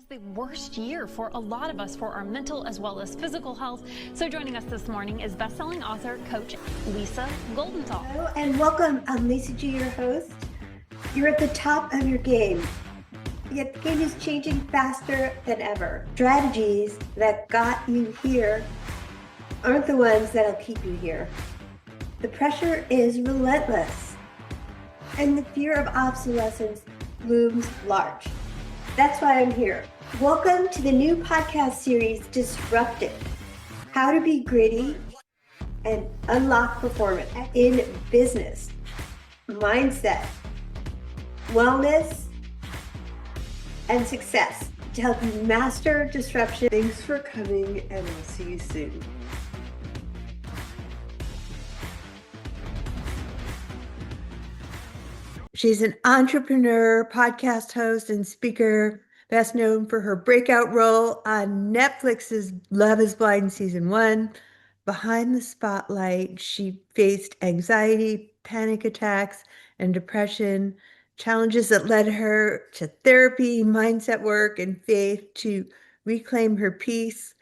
The worst year for a lot of us for our mental as well as physical health. So joining us this morning is best-selling author, coach Lisa Goldenthal. Hello and welcome. I'm Lisa G, your host. You're at the top of your game, yet the game is changing faster than ever. Strategies that got you here aren't the ones that'll keep you here. The pressure is relentless, and the fear of obsolescence looms large. That's why I'm here. Welcome to the new podcast series, Disrupted: How to Be Gritty and Unlock Performance in Business, Mindset, Wellness, and Success to help you master disruption. Thanks for coming, and I'll see you soon. She's an entrepreneur, podcast host, and speaker, best known for her breakout role on Netflix's Love is Blind Season 1. Behind the spotlight, she faced anxiety, panic attacks, and depression, challenges that led her to therapy, mindset work, and faith to reclaim her peace.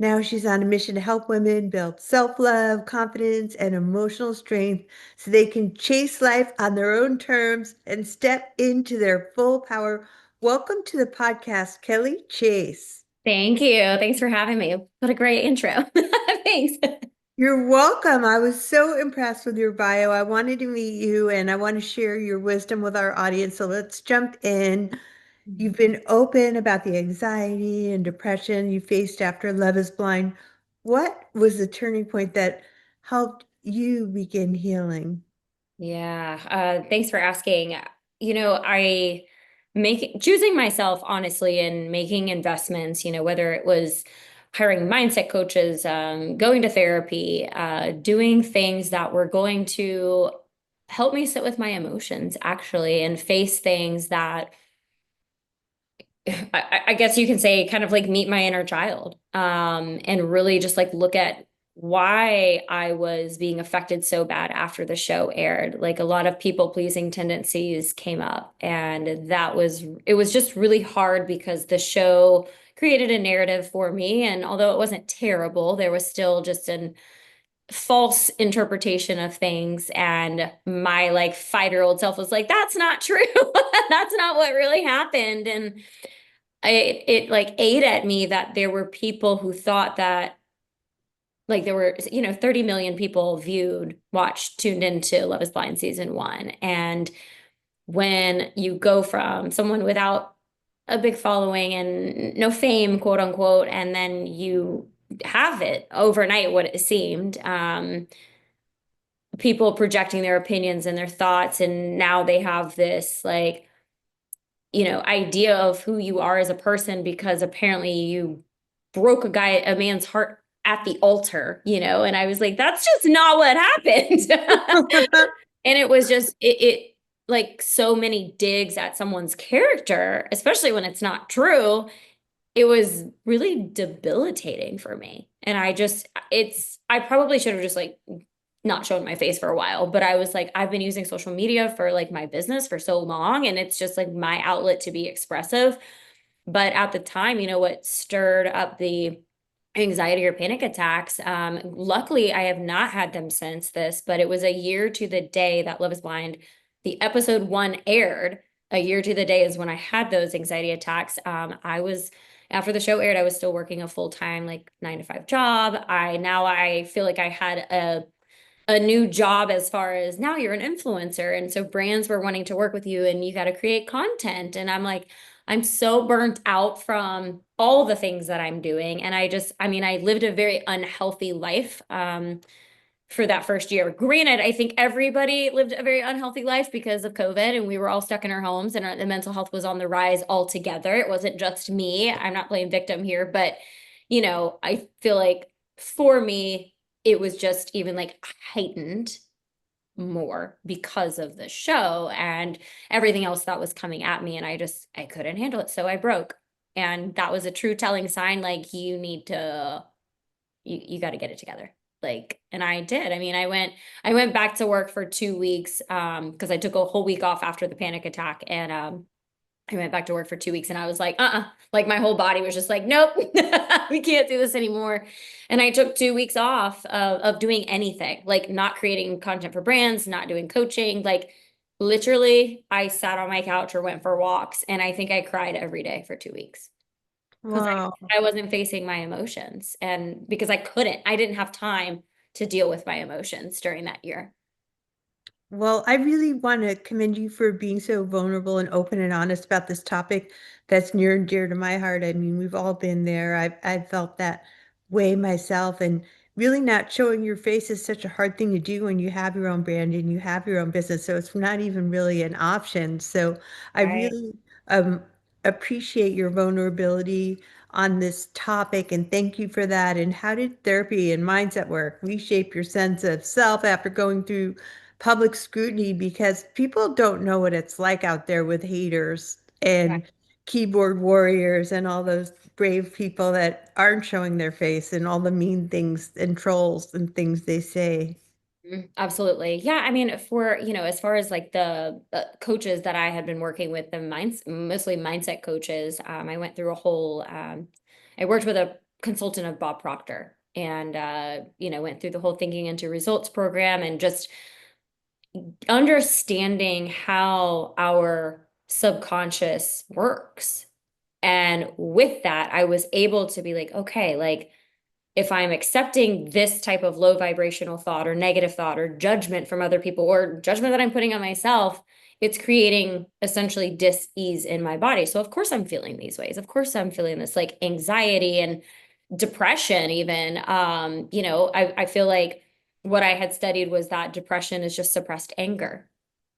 Now she's on a mission to help women build self-love, confidence, and emotional strength so they can chase life on their own terms and step into their full power. Welcome to the podcast, Kelly Chase. Thank you. Thanks for having me. What a great intro. Thanks. You're welcome. I was so impressed with your bio. I wanted to meet you and I want to share your wisdom with our audience. So let's jump in. You've been open about the anxiety and depression you faced after Love is Blind. What was the turning point that helped you begin healing? Yeah. Thanks for asking. I choosing myself honestly and making investments, whether it was hiring mindset coaches, going to therapy, doing things that were going to help me sit with my emotions actually and face things that I guess you can say kind of like meet my inner child, and really just like look at why I was being affected so bad after the show aired. Like a lot of people pleasing tendencies came up, and it was just really hard because the show created a narrative for me. And although it wasn't terrible, there was still just an false interpretation of things. And my like 5-year-old self was like, that's not true. That's not what really happened. And it like ate at me that there were people who thought that like there were 30 million people tuned into Love is Blind Season 1. And when you go from someone without a big following and no fame, quote unquote, and then you have it overnight, what it seemed, people projecting their opinions and their thoughts, and now they have this like idea of who you are as a person because apparently you broke a man's heart at the altar, and I was like, that's just not what happened. And it was just, it like so many digs at someone's character, especially when it's not true. It was really debilitating for me. And I probably should have just like not shown my face for a while, but I was like, I've been using social media for like my business for so long, and it's just like my outlet to be expressive. But at the time, what stirred up the anxiety or panic attacks, luckily I have not had them since this, but it was a year to the day that Love is Blind, the episode 1 aired. A year to the day is when I had those anxiety attacks. After the show aired, I was still working a full-time like 9-to-5 job. I feel like I had a new job as far as now you're an influencer. And so brands were wanting to work with you and you got to create content. And I'm like, I'm so burnt out from all the things that I'm doing. And I lived a very unhealthy life for that first year. Granted, I think everybody lived a very unhealthy life because of COVID and we were all stuck in our homes and the mental health was on the rise altogether. It wasn't just me. I'm not playing victim here, but I feel like for me, it was just even like heightened more because of the show and everything else that was coming at me. And I couldn't handle it. So I broke. And that was a true telling sign. Like you got to get it together. Like, and I did. I went back to work for 2 weeks, because I took a whole week off after the panic attack. And I went back to work for 2 weeks and I was like, like my whole body was just like, nope, we can't do this anymore. And I took 2 weeks off of doing anything, like not creating content for brands, not doing coaching. Like literally, I sat on my couch or went for walks. And I think I cried every day for 2 weeks because Wow. I wasn't facing my emotions. And because I didn't have time to deal with my emotions during that year. Well, I really want to commend you for being so vulnerable and open and honest about this topic that's near and dear to my heart. I mean, we've all been there. I've felt that way myself, and really not showing your face is such a hard thing to do when you have your own brand and you have your own business. So it's not even really an option. So I Right. really um, appreciate your vulnerability on this topic, and thank you for that. And how did therapy and mindset work reshape your sense of self after going through public scrutiny, because people don't know what it's like out there with haters Right. and keyboard warriors and all those brave people that aren't showing their face and all the mean things and trolls and things they say. Absolutely. Yeah. I mean, as far as like the coaches that I had been working with, mostly mindset coaches, I went through I worked with a consultant of Bob Proctor and, went through the whole thinking into results program and just understanding how our subconscious works. And with that, I was able to be like, okay, like, if I'm accepting this type of low vibrational thought or negative thought or judgment from other people or judgment that I'm putting on myself, it's creating essentially dis-ease in my body. So of course I'm feeling these ways. Of course I'm feeling this like anxiety and depression even. I feel like what I had studied was that depression is just suppressed anger.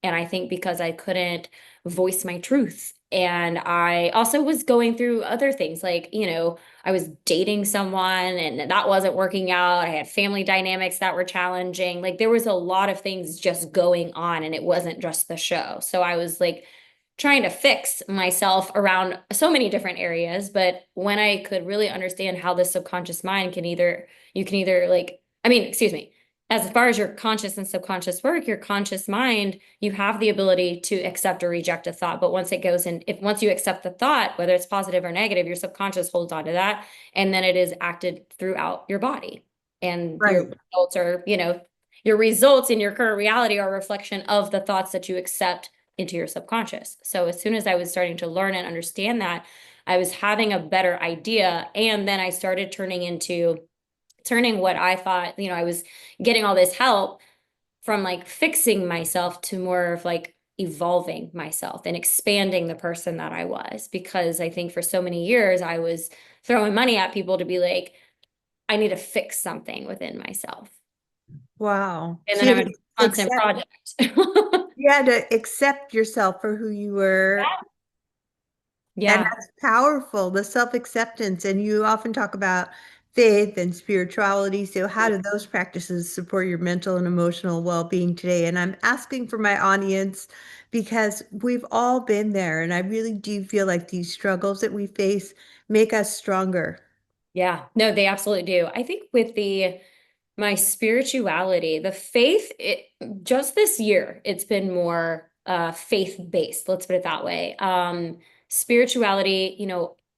And I think because I couldn't voice my truth. And I also was going through other things like, I was dating someone and that wasn't working out. I had family dynamics that were challenging. Like there was a lot of things just going on and it wasn't just the show. So I was like trying to fix myself around so many different areas. But when I could really understand how the subconscious mind you can either like, I mean, excuse me, as far as your conscious and subconscious work, your conscious mind, you have the ability to accept or reject a thought. But once it goes in, if once you accept the thought, whether it's positive or negative, your subconscious holds on to that. And then it is acted throughout your body. And Right. your results in your current reality are a reflection of the thoughts that you accept into your subconscious. So as soon as I was starting to learn and understand that, I was having a better idea. And then I started turning what I thought, I was getting all this help from like fixing myself to more of like evolving myself and expanding the person that I was. Because I think for so many years, I was throwing money at people to be like, I need to fix something within myself. Wow. And So then you I'm had a to constant accept, project. you had to accept yourself for who you were. And Yeah. that's powerful, the self-acceptance. And you often talk about faith and spirituality. So how do those practices support your mental and emotional well-being today? And I'm asking for my audience because we've all been there. And I really do feel like these struggles that we face make us stronger. Yeah. No, they absolutely do. I think with my spirituality, the faith, just this year, it's been more faith-based, let's put it that way. Spirituality,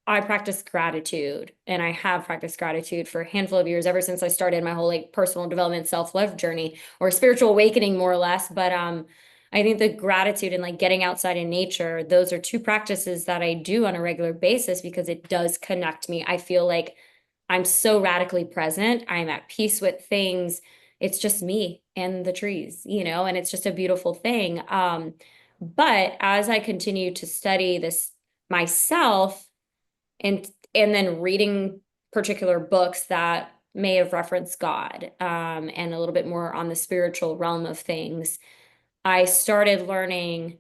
I practice gratitude and I have practiced gratitude for a handful of years, ever since I started my whole like personal development, self-love journey or spiritual awakening, more or less. But I think the gratitude and like getting outside in nature, those are two practices that I do on a regular basis because it does connect me. I feel like I'm so radically present. I'm at peace with things. It's just me and the trees, and it's just a beautiful thing. But as I continue to study this myself and then reading particular books that may have referenced God, and a little bit more on the spiritual realm of things, I started learning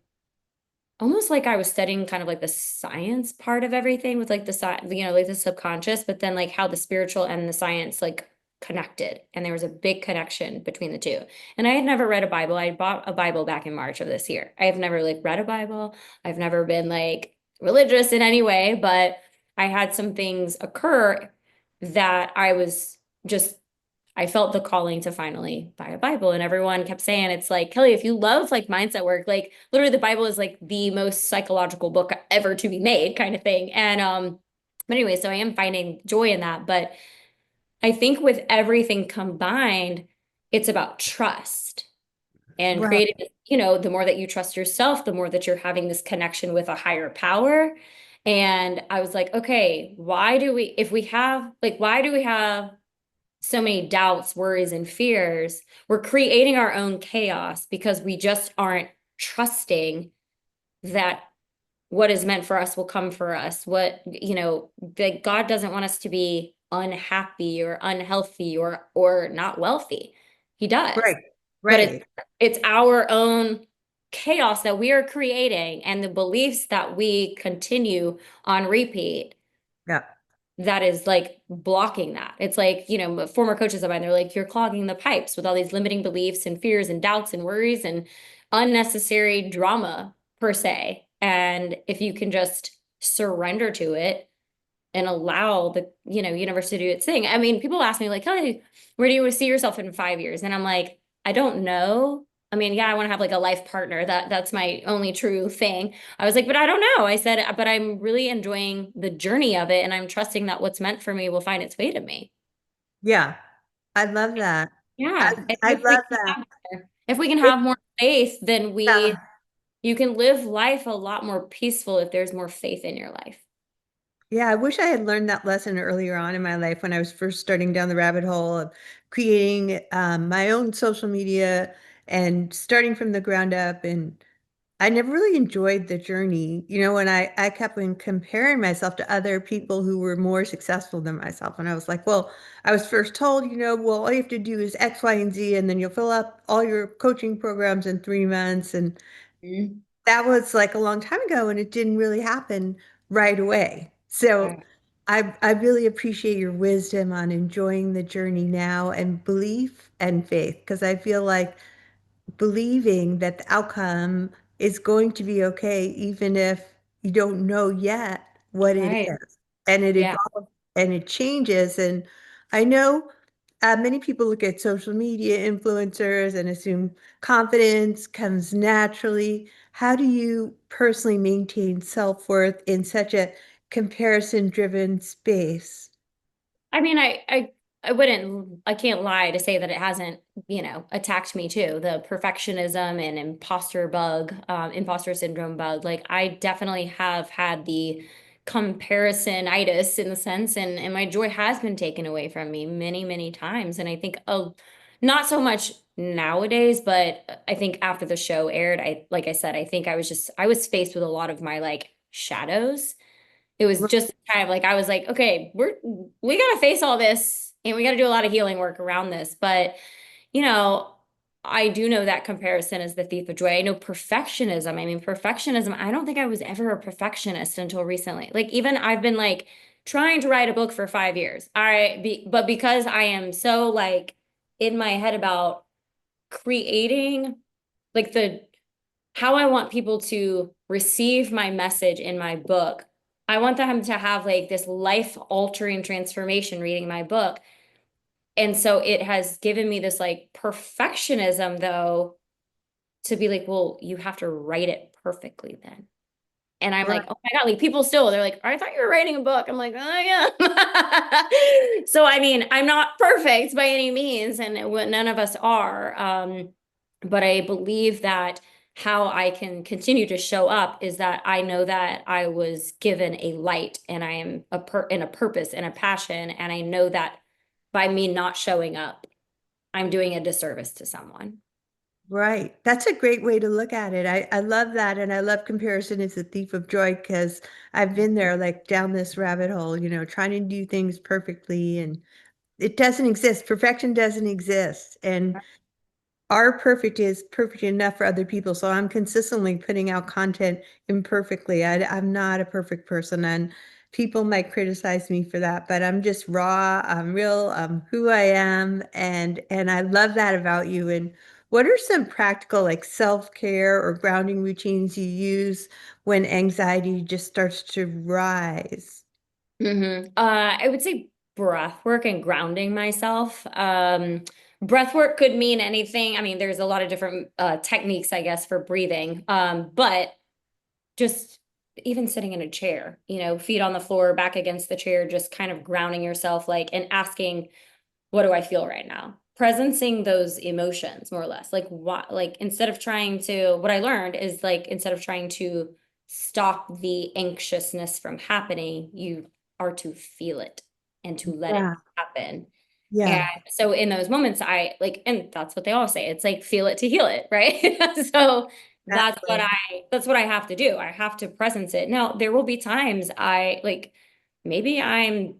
almost like I was studying kind of like the science part of everything with like like the subconscious, but then like how the spiritual and the science like connected. And there was a big connection between the two. And I had never read a Bible. I bought a Bible back in March of this year. I have never like read a Bible. I've never been like religious in any way, but I had some things occur that I was just I felt the calling to finally buy a Bible. And everyone kept saying, it's like, Kelly, if you love like mindset work, like literally the Bible is like the most psychological book ever to be made, kind of thing. And but anyway, so I am finding joy in that. But I think with everything combined, it's about trust and Right. creating, the more that you trust yourself, the more that you're having this connection with a higher power. And I was like, okay, why do we have so many doubts, worries, and fears? We're creating our own chaos because we just aren't trusting that what is meant for us will come for us. That God doesn't want us to be unhappy or unhealthy or not wealthy. He does. Right. But Right. it's our own chaos that we are creating and the beliefs that we continue on repeat Yeah. that is like blocking that. It's like, former coaches of mine, they're like, you're clogging the pipes with all these limiting beliefs and fears and doubts and worries and unnecessary drama per se. And if you can just surrender to it and allow the, universe to do its thing. I mean, people ask me like, hey, where do you see yourself in 5 years? And I'm like, I don't know. I mean, yeah, I want to have like a life partner. That's my only true thing. I was like, but I don't know. I said, but I'm really enjoying the journey of it, and I'm trusting that what's meant for me will find its way to me. Yeah. I love that. I, Yeah. And I love that. if we can It, have more faith, then yeah. you can live life a lot more peaceful if there's more faith in your life. Yeah, I wish I had learned that lesson earlier on in my life when I was first starting down the rabbit hole of creating my own social media and starting from the ground up. And I never really enjoyed the journey, when I kept on comparing myself to other people who were more successful than myself. And I was like, well, I was first told, well, all you have to do is X, Y, and Z, and then you'll fill up all your coaching programs in 3 months. And Mhm. that was like a long time ago, and it didn't really happen right away. So Right. I really appreciate your wisdom on enjoying the journey now and belief and faith, because I feel like believing that the outcome is going to be okay, even if you don't know yet what it Right. is. And it Yeah. evolves and it changes. And I know many people look at social media influencers and assume confidence comes naturally. How do you personally maintain self-worth in such a comparison-driven space? I mean, I can't lie to say that it hasn't, attacked me too. The perfectionism and imposter syndrome bug. Like I definitely have had the comparisonitis in the sense, and my joy has been taken away from me many, many times. And I think, not so much nowadays, but I think after the show aired, like I said, I think I was faced with a lot of my like shadows. It was just kind of like I was like, okay, we got to face all this and we got to do a lot of healing work around this. But, you know, I do know that comparison is the thief of joy. I know perfectionism. I mean, perfectionism, I don't think I was ever a perfectionist until recently. Like even I've been like trying to write a book for 5 years. All right, but because I am so like in my head about creating like the how I want people to receive my message in my book. I want them to have like this life altering transformation reading my book. And so it has given me this like perfectionism though to be like, well, you have to write it perfectly then. And I'm Right. like, oh my God, like people still, they're like, I thought you were writing a book. I'm like, oh yeah. So, I mean, I'm not perfect by any means, and none of us are. But I believe that how I can continue to show up is that I know that I was given a light and I am in a purpose and a passion. And I know that by me not showing up, I'm doing a disservice to someone. Right. That's a great way to look at it. I love that. And I love comparison is a thief of joy because I've been there like down this rabbit hole, trying to do things perfectly and it doesn't exist. Perfection doesn't exist. And our perfect is perfect enough for other people. So I'm consistently putting out content imperfectly. I'm not a perfect person, and people might criticize me for that, but I'm just raw. I'm real. I'm who I am, and I love that about you. And what are some practical like self-care or grounding routines you use when anxiety just starts to rise? I would say breath work and grounding myself. Breath work could mean anything. I mean, there's a lot of different techniques, I guess, for breathing. But just even sitting in a chair, feet on the floor, back against the chair, just kind of grounding yourself, like, and asking, what do I feel right now? Presencing those emotions more or less. Like what, like instead of trying to, what I learned is like, instead of trying to stop the anxiousness from happening, you are to feel it and to let it Yeah. happen. And Yeah. so in those moments, I like, and that's what they all say. It's like, feel it to heal it, right? So Exactly. that's what I have to do. I have to presence it. Now, there will be times I like, maybe I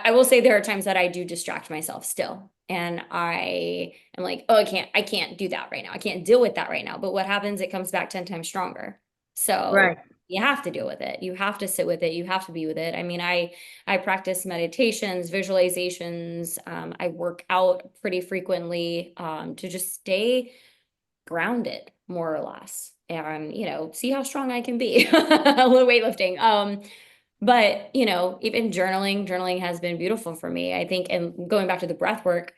will say there are times that I do distract myself still. And I am like, oh, I can't do that right now. I can't deal with that right now. But what happens? It comes back 10 times stronger. So Right. you have to deal with it. You have to sit with it. You have to be with it. I mean, I practice meditations, visualizations. I work out pretty frequently to just stay grounded, more or less. And, see how strong I can be. A little weightlifting. But, even journaling has been beautiful for me. I think, and going back to the breath work,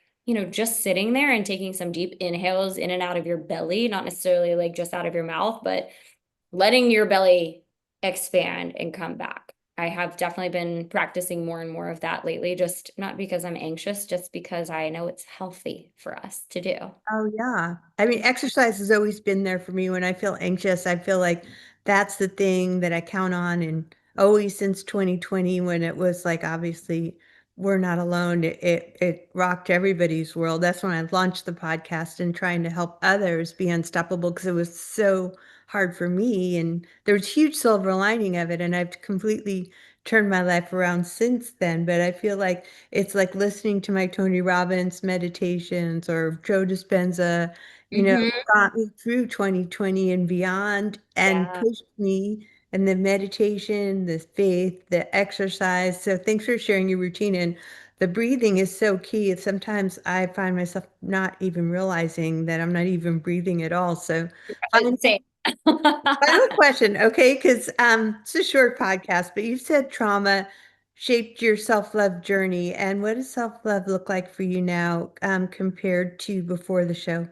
just sitting there and taking some deep inhales in and out of your belly, not necessarily like just out of your mouth, but letting your belly expand and come back. I have definitely been practicing more and more of that lately, just not because I'm anxious, just because I know it's healthy for us to do. Oh, yeah. I mean, exercise has always been there for me. When I feel anxious, I feel like that's the thing that I count on. And always since 2020, when it was like, obviously, we're not alone, it rocked everybody's world. That's when I launched the podcast and trying to help others be unstoppable because it was so hard for me. And there was huge silver lining of it. And I've completely turned my life around since then. But I feel like it's like listening to my Tony Robbins meditations or Joe Dispenza, Hmm. got me through 2020 and beyond and Yeah. pushed me. And the meditation, the faith, the exercise. So thanks for sharing your routine. And the breathing is so key. Sometimes I find myself not even realizing that I'm not even breathing at all. So Same. final question, okay? Because it's a short podcast, but you said trauma shaped your self-love journey. And what does self-love look like for you now, compared to before the show?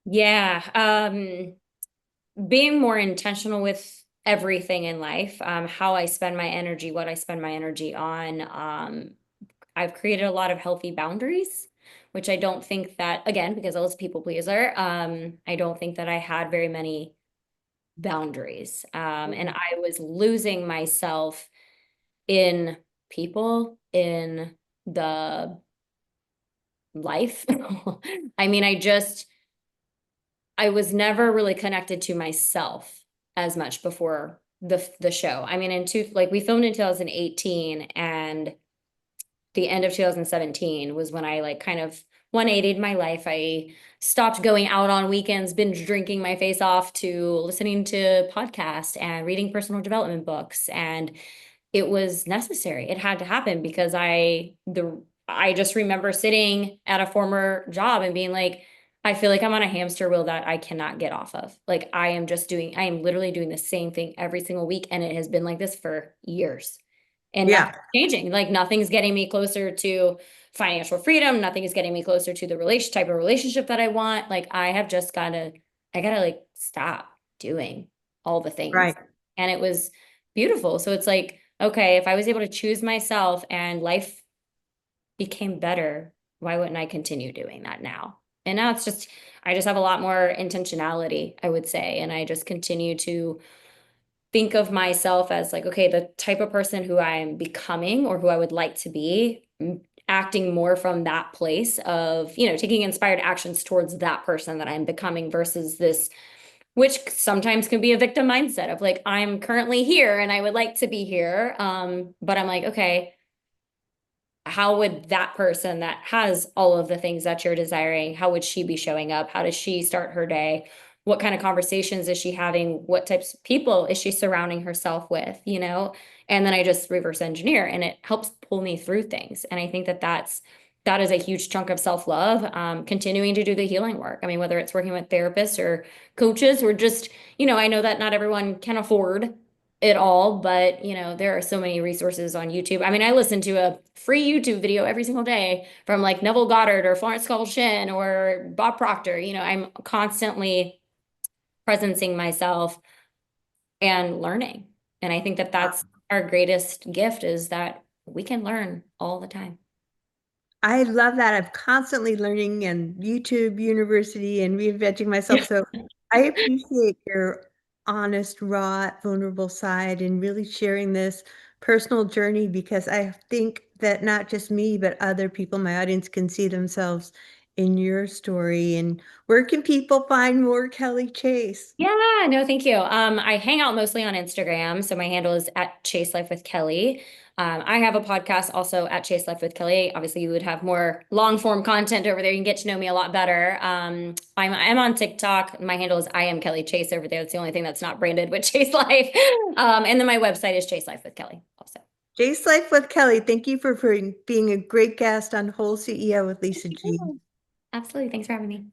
Yeah. Being more intentional with everything in life, how I spend my energy, what I spend my energy on. I've created a lot of healthy boundaries, which I don't think that, again, because I was a people pleaser, I don't think that I had very many boundaries. And I was losing myself in people, in the life. I mean, I was never really connected to myself as much before the show. I mean, like we filmed in 2018, and the end of 2017 was when I like kind of 180'd my life. I stopped going out on weekends, binge drinking my face off, to listening to podcasts and reading personal development books. And it was necessary. It had to happen because I just remember sitting at a former job and being like, I feel like I'm on a hamster wheel that I cannot get off of. Like I am literally doing the same thing every single week. And it has been like this for years. And Yeah, nothing's changing. Like nothing's getting me closer to financial freedom. Nothing is getting me closer to the type of relationship that I want. Like I gotta like stop doing all the things. right. And it was beautiful. So it's like, okay, if I was able to choose myself and life became better, why wouldn't I continue doing that now? And now I just have a lot more intentionality, I would say. And I just continue to think of myself as like, okay, the type of person who I am becoming or who I would like to be, acting more from that place of, taking inspired actions towards that person that I'm becoming versus this, which sometimes can be a victim mindset of like, I'm currently here and I would like to be here. But I'm like, okay, how would that person that has all of the things that you're desiring, how would she be showing up? How does she start her day? What kind of conversations is she having? What types of people is she surrounding herself with, And then I just reverse engineer, and it helps pull me through things. And I think that is a huge chunk of self-love, continuing to do the healing work. I mean, whether it's working with therapists or coaches or just, I know that not everyone can afford it all, but there are so many resources on YouTube. I mean, I listen to a free YouTube video every single day from like Neville Goddard or Florence Scovel Shinn or Bob Proctor. I'm constantly presencing myself and learning. And I think that that's our greatest gift, is that we can learn all the time. I love that. I'm constantly learning and YouTube University and reinventing myself. So I appreciate your honest, raw, vulnerable side and really sharing this personal journey, because I think that not just me, but other people in my audience can see themselves in your story. And where can people find more Kelly Chase? Yeah, no, thank you. I hang out mostly on Instagram, so my handle is at Chase Life with Kelly. I have a podcast also at Chase Life with Kelly. Obviously, you would have more long form content over there. You can get to know me a lot better. I'm on TikTok. My handle is I am Kelly Chase over there. It's the only thing that's not branded with Chase Life. And then my website is Chase Life with Kelly also. Chase Life with Kelly. Thank you for being a great guest on Whole CEO with Lisa G. Absolutely. Thanks for having me.